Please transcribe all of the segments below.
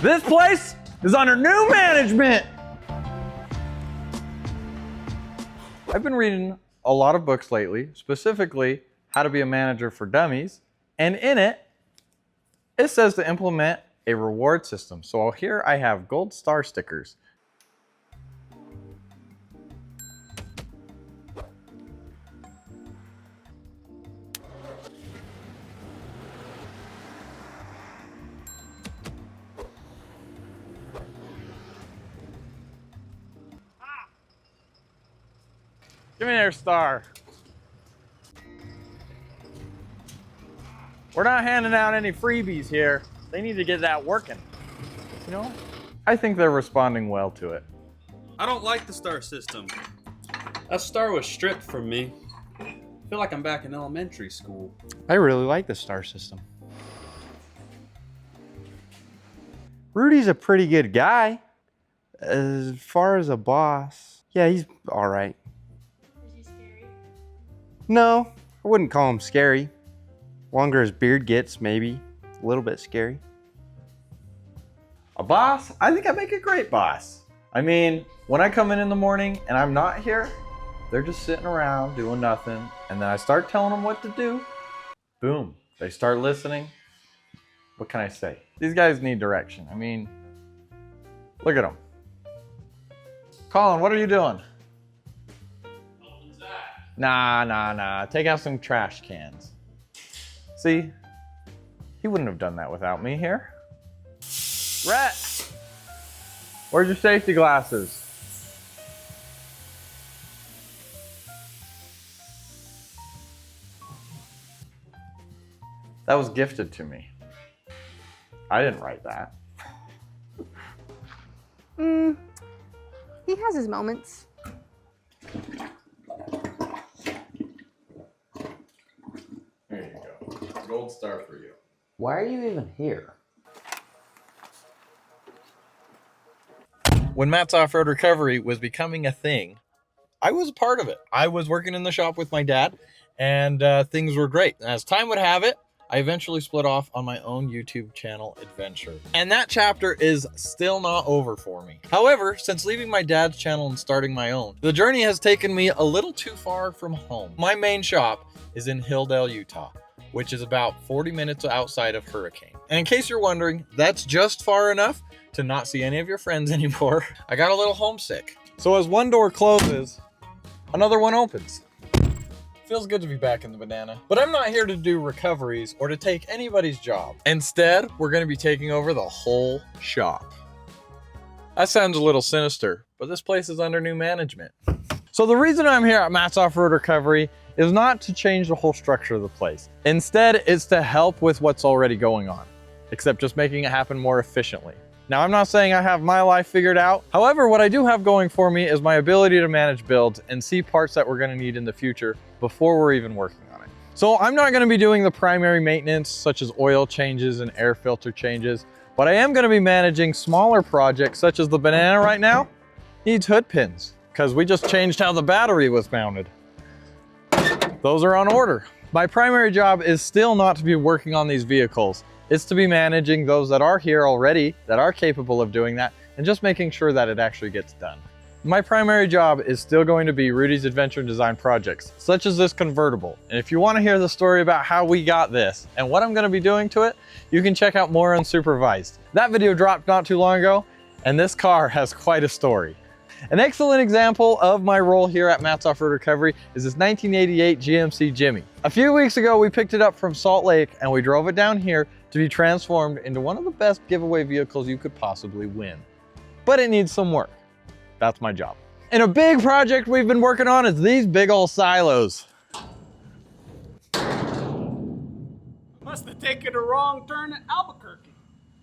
This place is under new management. I've been reading a lot of books lately, specifically How to Be a Manager for Dummies, and in it says to implement a reward system. So here I have gold star stickers. Give me their star. We're not handing out any freebies here. They need to get that working. You know? I think they're responding well to it. I don't like the star system. That star was stripped from me. I feel like I'm back in elementary school. I really like the star system. Rudy's a pretty good guy. As far as a boss, yeah, he's all right. Is he scary? No, I wouldn't call him scary. Longer his beard gets, maybe. A little bit scary. A boss? I think I make a great boss. I mean, when I come in the morning and I'm not here, they're just sitting around doing nothing. And then I start telling them what to do. Boom, they start listening. What can I say? These guys need direction. I mean, look at them. Colin, what are you doing? Nah. Take out some trash cans. See, he wouldn't have done that without me here. Rhett, where's your safety glasses? That was gifted to me. I didn't write that. He has his moments. There you go. Gold star for you. Why are you even here? When Matt's Off-Road Recovery was becoming a thing, I was a part of it. I was working in the shop with my dad, and things were great. As time would have it, I eventually split off on my own YouTube channel adventure. And that chapter is still not over for me. However, since leaving my dad's channel and starting my own, the journey has taken me a little too far from home. My main shop is in Hilldale, Utah, which is about 40 minutes outside of Hurricane. And in case you're wondering, that's just far enough to not see any of your friends anymore. I got a little homesick. So as one door closes, another one opens. Feels good to be back in the banana. But I'm not here to do recoveries or to take anybody's job. Instead, we're gonna be taking over the whole shop. That sounds a little sinister, but this place is under new management. So the reason I'm here at Matt's Off-Road Recovery is not to change the whole structure of the place. Instead, it's to help with what's already going on, except just making it happen more efficiently. Now, I'm not saying I have my life figured out. However, what I do have going for me is my ability to manage builds and see parts that we're gonna need in the future before we're even working on it. So I'm not gonna be doing the primary maintenance, such as oil changes and air filter changes, but I am gonna be managing smaller projects, such as the banana right now needs hood pins, because we just changed how the battery was mounted. Those are on order. My primary job is still not to be working on these vehicles. It's to be managing those that are here already, that are capable of doing that, and just making sure that it actually gets done. My primary job is still going to be Rudy's adventure design projects, such as this convertible. And if you want to hear the story about how we got this and what I'm going to be doing to it, you can check out MORR Unsupervised. That video dropped not too long ago, and this car has quite a story. An excellent example of my role here at Matt's Off-Road Recovery is this 1988 GMC Jimmy. A few weeks ago, we picked it up from Salt Lake and we drove it down here to be transformed into one of the best giveaway vehicles you could possibly win. But it needs some work. That's my job. And a big project we've been working on is these big old silos. Must have taken a wrong turn at Albuquerque.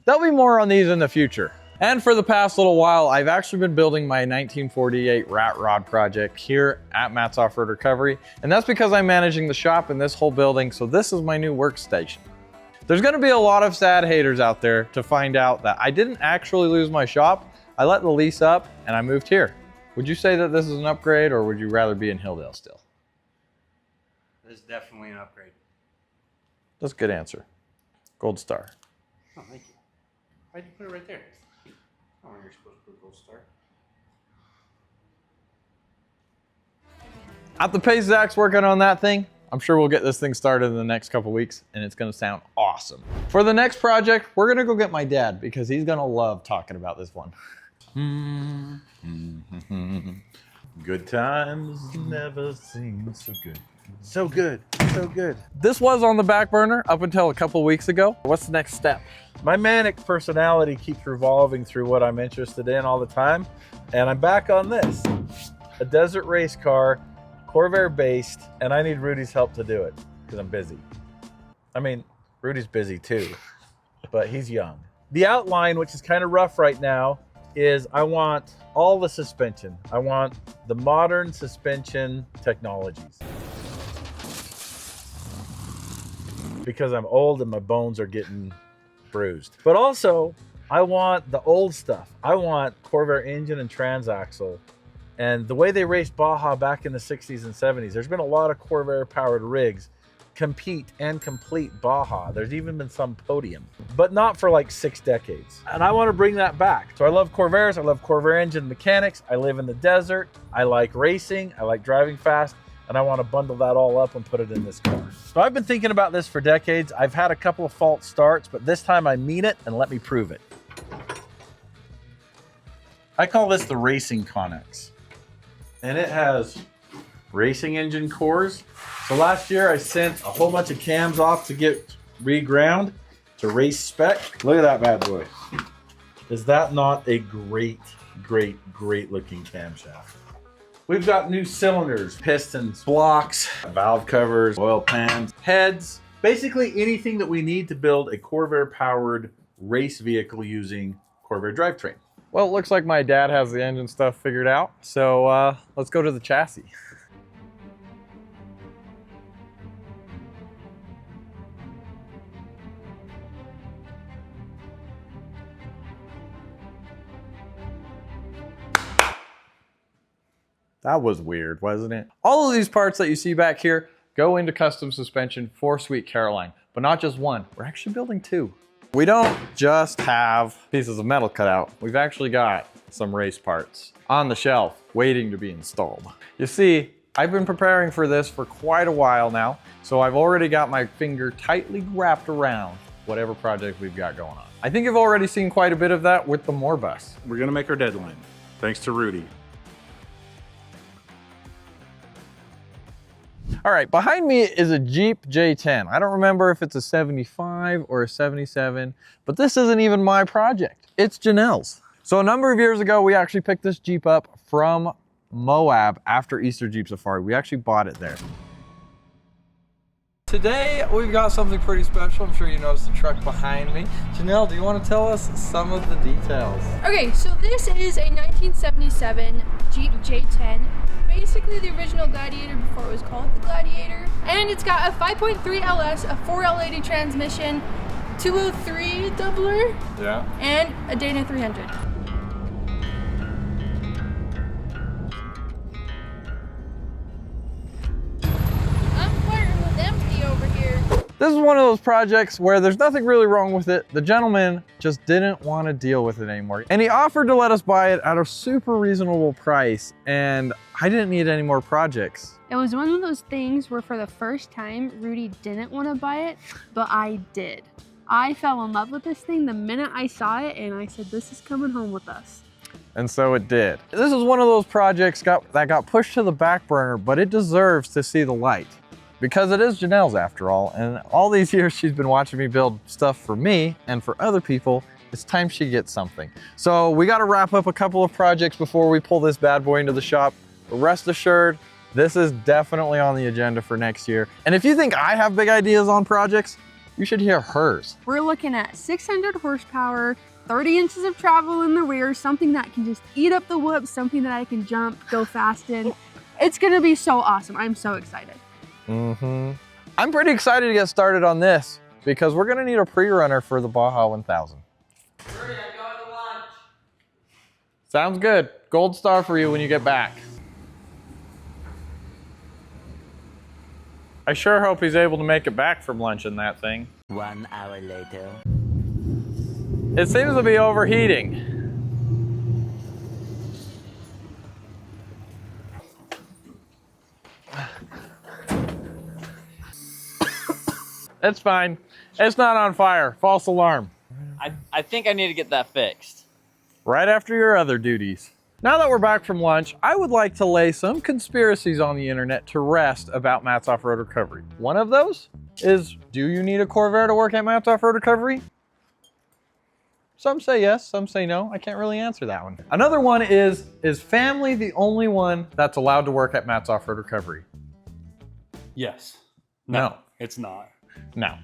There'll be more on these in the future. And for the past little while, I've actually been building my 1948 rat rod project here at Matt's Off-Road Recovery. And that's because I'm managing the shop in this whole building, so this is my new workstation. There's gonna be a lot of sad haters out there to find out that I didn't actually lose my shop. I let the lease up and I moved here. Would you say that this is an upgrade, or would you rather be in Hilldale still? This is definitely an upgrade. That's a good answer. Gold star. Oh, thank you. Why'd you put it right there? Oh, you're supposed to put a gold star. At the pace Zach's working on that thing, I'm sure we'll get this thing started in the next couple weeks and it's gonna sound awesome. For the next project, we're gonna go get my dad because he's gonna love talking about this one. Good times never seem so good. So good, so good. This was on the back burner up until a couple weeks ago. What's the next step? My manic personality keeps revolving through what I'm interested in all the time. And I'm back on this. A desert race car, Corvair based, and I need Rudy's help to do it because I'm busy. I mean, Rudy's busy too, but he's young. The outline, which is kind of rough right now, is I want all the suspension. I want the modern suspension technologies. Because I'm old and my bones are getting bruised. But also, I want the old stuff. I want Corvair engine and transaxle. And the way they raced Baja back in the 60s and 70s, there's been a lot of Corvair powered rigs compete and complete Baja. There's even been some podium, but not for like 6 decades. And I want to bring that back. So I love Corvairs, I love Corvair engine mechanics. I live in the desert. I like racing. I like driving fast. And I want to bundle that all up and put it in this car. So I've been thinking about this for decades. I've had a couple of false starts, but this time I mean it, and let me prove it. I call this the Racing Connex. And it has racing engine cores. So last year I sent a whole bunch of cams off to get reground to race spec. Look at that bad boy. Is that not a great, great, great looking camshaft? We've got new cylinders, pistons, blocks, valve covers, oil pans, heads, basically anything that we need to build a Corvair powered race vehicle using Corvair drivetrain. Well, it looks like my dad has the engine stuff figured out. So let's go to the chassis. That was weird, wasn't it? All of these parts that you see back here go into custom suspension for Sweet Caroline, but not just one. We're actually building 2. We don't just have pieces of metal cut out. We've actually got some race parts on the shelf waiting to be installed. You see, I've been preparing for this for quite a while now, so I've already got my finger tightly wrapped around whatever project we've got going on. I think you've already seen quite a bit of that with the MORR bus. We're gonna make our deadline, thanks to Rudy. All right, behind me is a Jeep J10. I don't remember if it's a 75 or a 77, but this isn't even my project. It's Janelle's. So a number of years ago, we actually picked this Jeep up from Moab after Easter Jeep Safari. We actually bought it there. Today, we've got something pretty special. I'm sure you noticed the truck behind me. Janelle, do you want to tell us some of the details? Okay, so this is a 1977 Jeep J10. Basically the original Gladiator before it was called the Gladiator. And it's got a 5.3 LS, a 4L80 transmission, 203 doubler, Yeah. and a Dana 300. I'm flirting with empty over here. This is one of those projects where there's nothing really wrong with it. The gentleman just didn't want to deal with it anymore. And he offered to let us buy it at a super reasonable price. And I didn't need any more projects. It was one of those things where for the first time, Rudy didn't want to buy it, but I did. I fell in love with this thing the minute I saw it, and I said, this is coming home with us. And so it did. This is one of those projects that got pushed to the back burner, but it deserves to see the light. Because it is Janelle's after all, and all these years she's been watching me build stuff for me and for other people. It's time she gets something. So we got to wrap up a couple of projects before we pull this bad boy into the shop. But rest assured, this is definitely on the agenda for next year. And if you think I have big ideas on projects, you should hear hers. We're looking at 600 horsepower, 30 inches of travel in the rear, something that can just eat up the whoops, something that I can jump, go fast in. It's gonna be so awesome. I'm so excited. I'm pretty excited to get started on this because we're gonna need a pre-runner for the Baja 1000. Rudy, I'm going to lunch. Sounds good. Gold star for you when you get back. I sure hope he's able to make it back from lunch in that thing. 1 hour later. It seems to be overheating. It's fine. It's not on fire. False alarm. I think I need to get that fixed. Right after your other duties. Now that we're back from lunch, I would like to lay some conspiracies on the internet to rest about Matt's Off-Road Recovery. One of those is, do you need a Corvair to work at Matt's Off-Road Recovery? Some say yes, some say no. I can't really answer that one. Another one is family the only one that's allowed to work at Matt's Off-Road Recovery? Yes. No. It's not. No.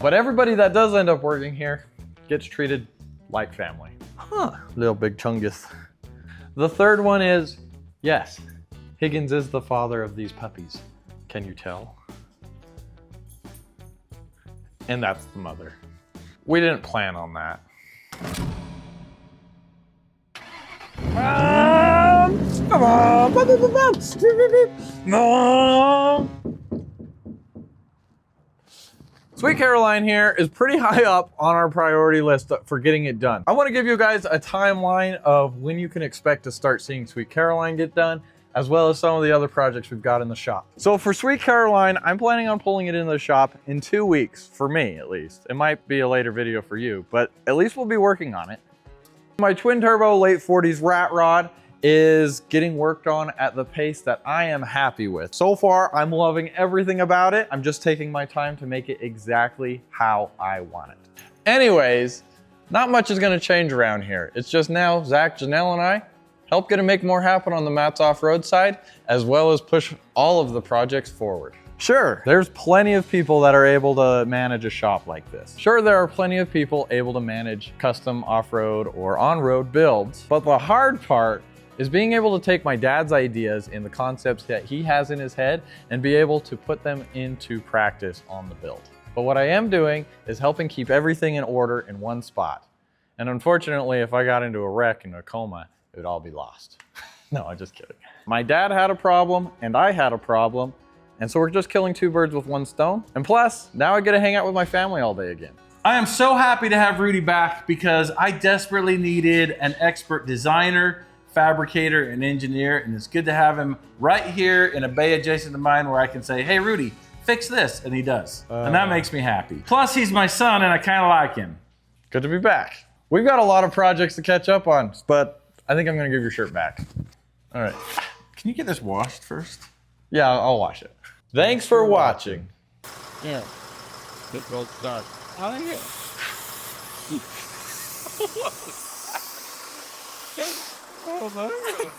But everybody that does end up working here gets treated like family. Huh, little big chungus. The third one is, yes, Higgins is the father of these puppies. Can you tell? And that's the mother. We didn't plan on that. Come on! No! Sweet Caroline here is pretty high up on our priority list for getting it done. I want to give you guys a timeline of when you can expect to start seeing Sweet Caroline get done, as well as some of the other projects we've got in the shop. So for Sweet Caroline, I'm planning on pulling it into the shop in 2 weeks, for me at least. It might be a later video for you, but at least we'll be working on it. My twin turbo late 40s rat rod is getting worked on at the pace that I am happy with. So far, I'm loving everything about it. I'm just taking my time to make it exactly how I want it. Anyways, not much is gonna change around here. It's just now Zach, Janelle, and I help get to make more happen on the Matt's Off-Road side, as well as push all of the projects forward. Sure, there's plenty of people that are able to manage a shop like this. Sure, there are plenty of people able to manage custom off-road or on-road builds, but the hard part is being able to take my dad's ideas and the concepts that he has in his head and be able to put them into practice on the build. But what I am doing is helping keep everything in order in one spot. And unfortunately, if I got into a wreck and a coma, it would all be lost. No, I'm just kidding. My dad had a problem and I had a problem. And so we're just killing 2 birds with 1 stone. And plus, now I get to hang out with my family all day again. I am so happy to have Rudy back because I desperately needed an expert designer, fabricator, and engineer, and it's good to have him right here in a bay adjacent to mine where I can say, hey Rudy, fix this, and he does. And that makes me happy. Plus he's my son and I kind of like him. Good to be back. We've got a lot of projects to catch up on, but I think I'm gonna give your shirt back. All right. Can you get this washed first? Yeah, I'll wash it. Thanks for watching. Yeah. It goes dark. I like it. What was that?